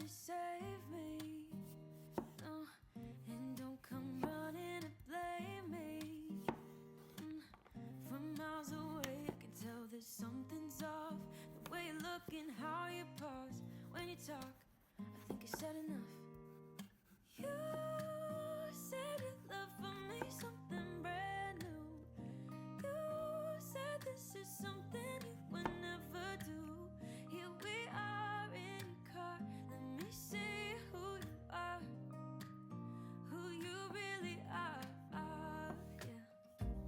to save me, no. And don't come running to blame me. From miles away I can tell that something's off. The way you look and how you pause when you talk, I think I said enough. You said your love for me something brand new. You said this is something you would never do. Here we are in your car, let me see who you are, who you really are, yeah.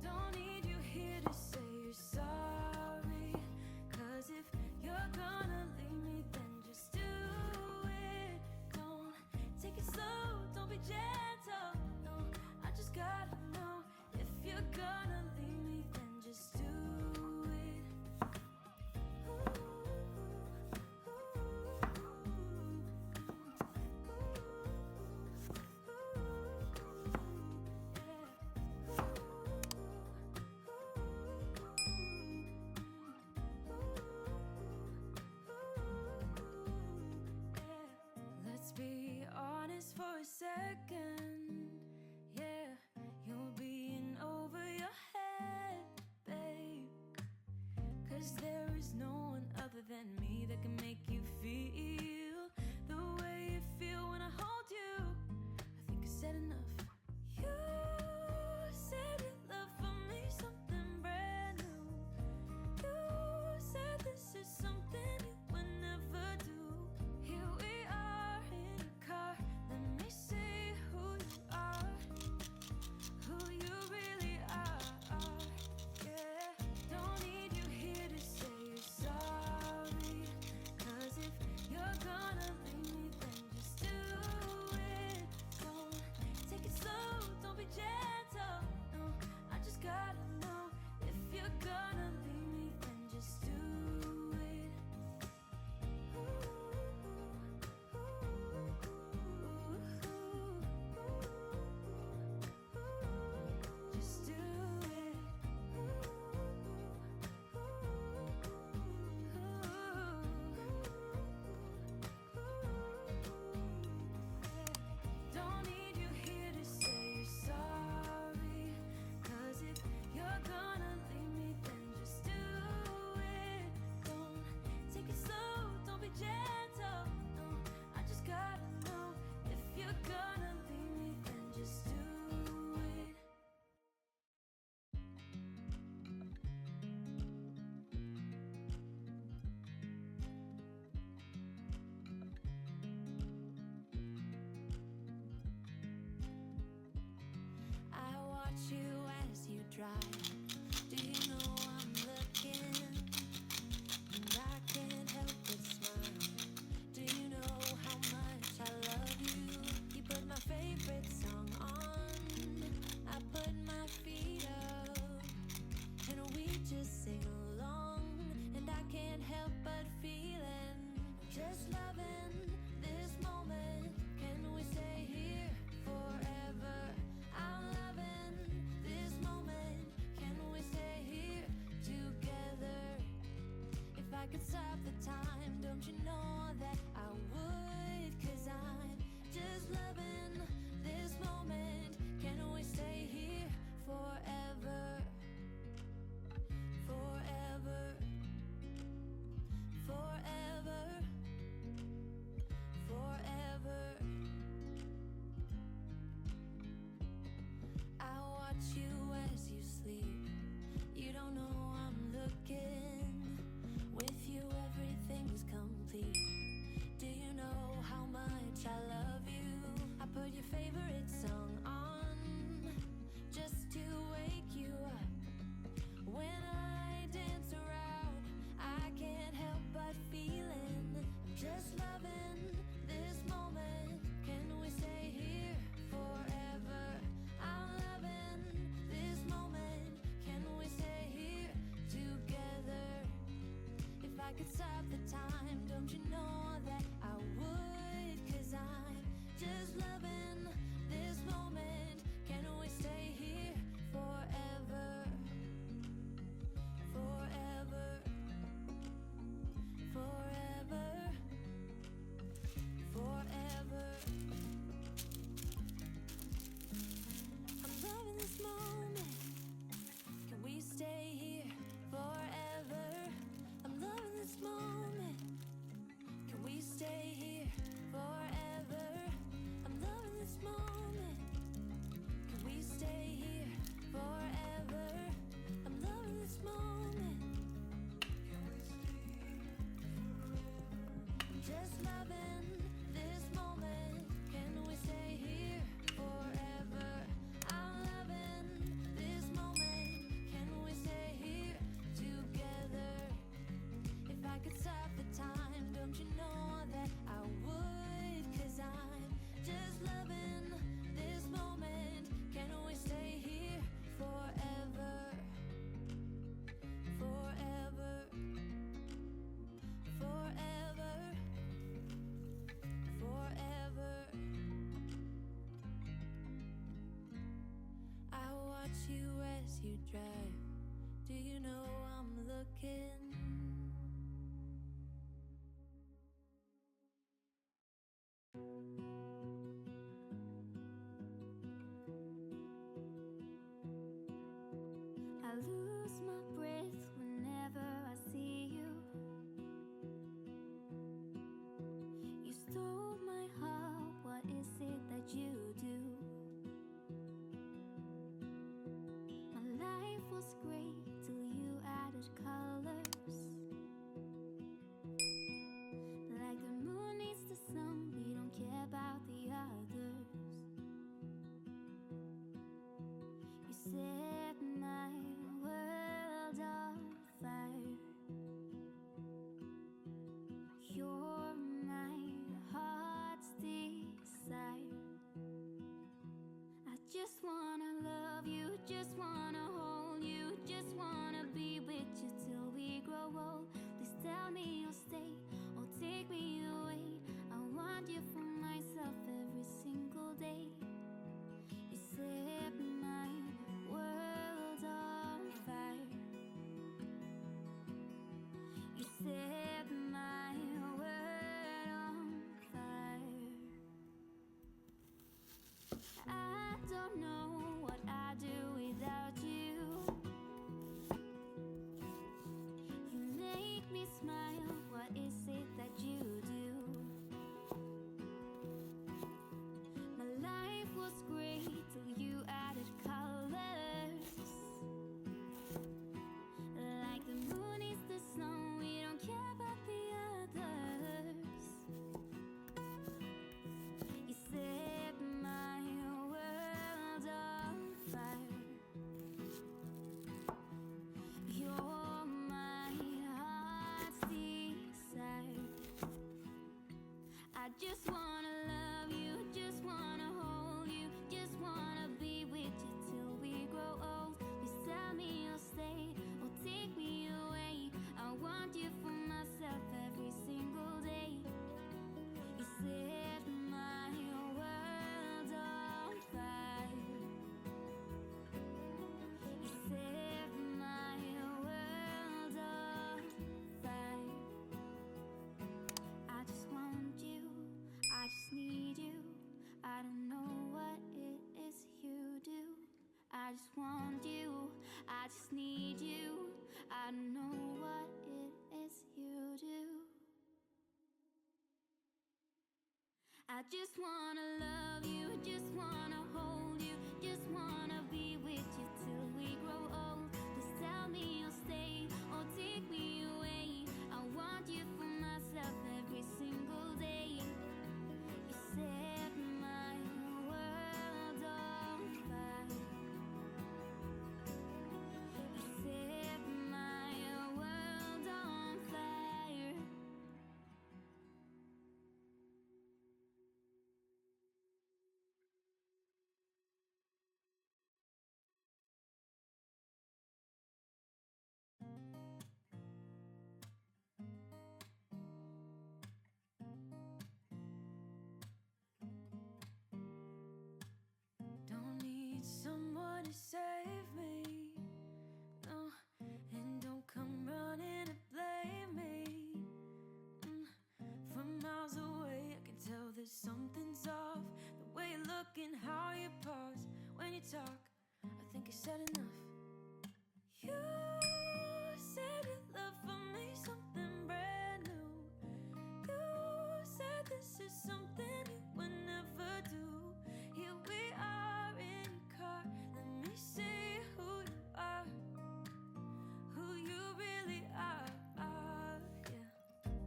Don't need you here to say you're sorry, 'cause if you're gonna leave me, then just do it. Don't take it slow, don't be gentle, no. I just gotta know, if you're gonna leave me, then just do it. Let's be honest for a second, yeah. You're being over your head, babe, 'cause there is no one other than me that can make you feel the way you feel when I hold you. I think I said enough. You said your love for me something brand new. You said this is something you would never do. Here we are in your car, let me see who you are, who you really are, yeah. Don't need you here to say you're sorry, 'cause if you're gonna leave me, then just do it. Don't take it slow, don't be gentle, no. I just gotta know, if you're gonna leave me, then just do it. Just do it. Don't need you here to say you're sorry, 'cause if you're gonna leave me, then just do it. Don't take it slow, don't be gentle, no. I just gotta know, if you're gonna leave me, then just do it. I watch you as you drive. Do you know I'm looking? And I can't help but smile. Do you know how much I love you? You put my favorite song on, I put my feet up, and we just sing along. And I can't help but feeling, just loving this moment. Can we stay here forever? I'm loving this moment. Can we stay here together? If I could stop the time, don't you know that I would? 'Cause I'm just loving this moment. Can we stay here forever? Forever. Forever. Forever. I watch you as you sleep. You don't know I'm looking. With you everything's complete. Do you know how much I love you? I put your favorite song on, just to wake you up. When I dance around, I can't help but feeling, I'm just loving this moment. Can we stay here forever? I'm loving this moment. Can we stay here together? If I could stop the time, don't you know that I would? 'Cause I'm just loving this moment. Can we stay here forever? Forever. Forever. as you drive. Do you know I'm looking? I lose my breath whenever I see you. You stole my heart, what is it that you do? My life was great till you added colors. Like the moon needs the sun, we don't care about the others. You set my world on fire. You're my heart's desire. I just wanna love you, just wanna hold you, just wanna be with you till we grow old. Please tell me you'll stay or take me away. I want you for myself every single day. You set my world on fire. You set my world on fire. I don't know what I'd do without you. You make me smile, what is it that you do? My life was great till you added colors. Like the moon is the sun, we don't care about the others. You set my world on fire. You're my heart's desire. I just wanna love you, just wanna hold you, just wanna be with you till we grow old. Please tell me you'll stay or take me away. I want you for myself every single day. You set my world on fire. You set my world on fire. I just want you, I just need you. I don't know what it is you do. I just want you, I just need you. I don't know what it is you do. I just wanna love you, just wanna hold you, just wanna be with you till we grow old. Please tell me you'll stay or take me away. I want you for myself every single day. You set my world on fire. You set my world on fire. Don't need someone to save me, no, and don't come running to blame me. From miles away I can tell that something's off. The way you look and how you pause when you talk, I think I said enough. You said your love for me something brand new. You said this is something you would never do. Here we are in your car, let me see who you are, who you really are, yeah.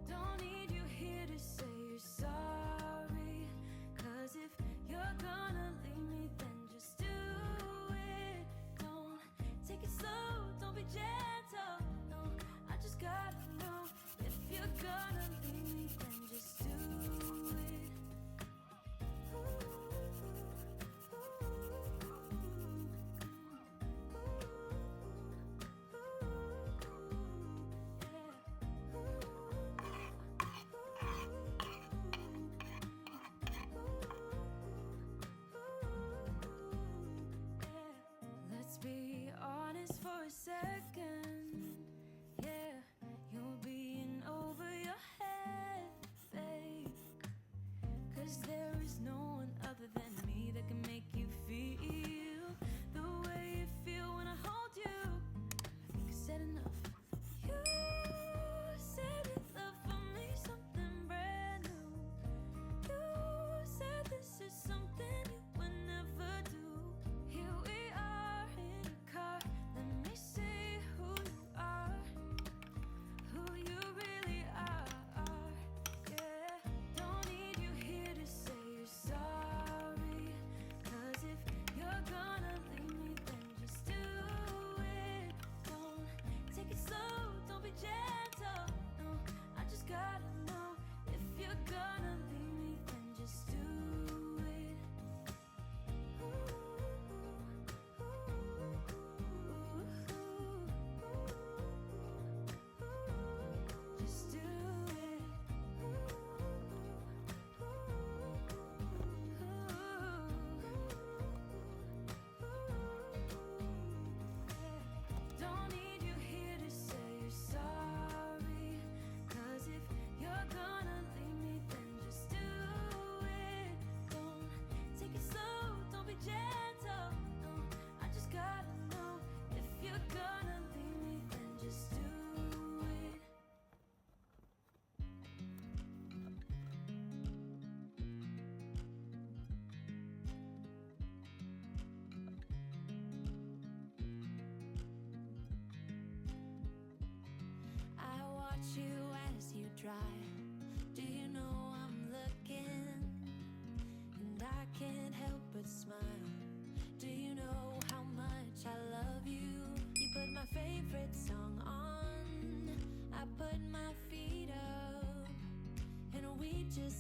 Don't need you here to say you're sorry, 'cause if you're gonna leave me then just do it. Don't take it slow, don't be gentle, no, I just gotta know. If you're gonna leave me then just do it. a second. Yeah, you're being over your head, babe. 'Cause there is no one other than me that can make you feel the way you feel when I hold you. I think I said enough. You said you love for me something brand new. You said this is something you would never do. Here we are in a car. Let me say who you are, who you really are. Yeah, don't need you here to say you're sorry. 'Cause if you're gonna leave me, then just do it. Don't take it slow, don't be gentle. No, I just gotta know if you're gonna leave me, then just do it. Just do it. Don't need you here to say you're sorry. 'Cause if you're gonna leave me, then just do it. Don't take it slow, don't be gentle. No, I just gotta know if you're gonna leave me, then just do it. I watch you as you drive. Do you know I'm looking? And I can't help but smile. Do you know how much I love you? You put my favorite song on. I put my feet up. And we just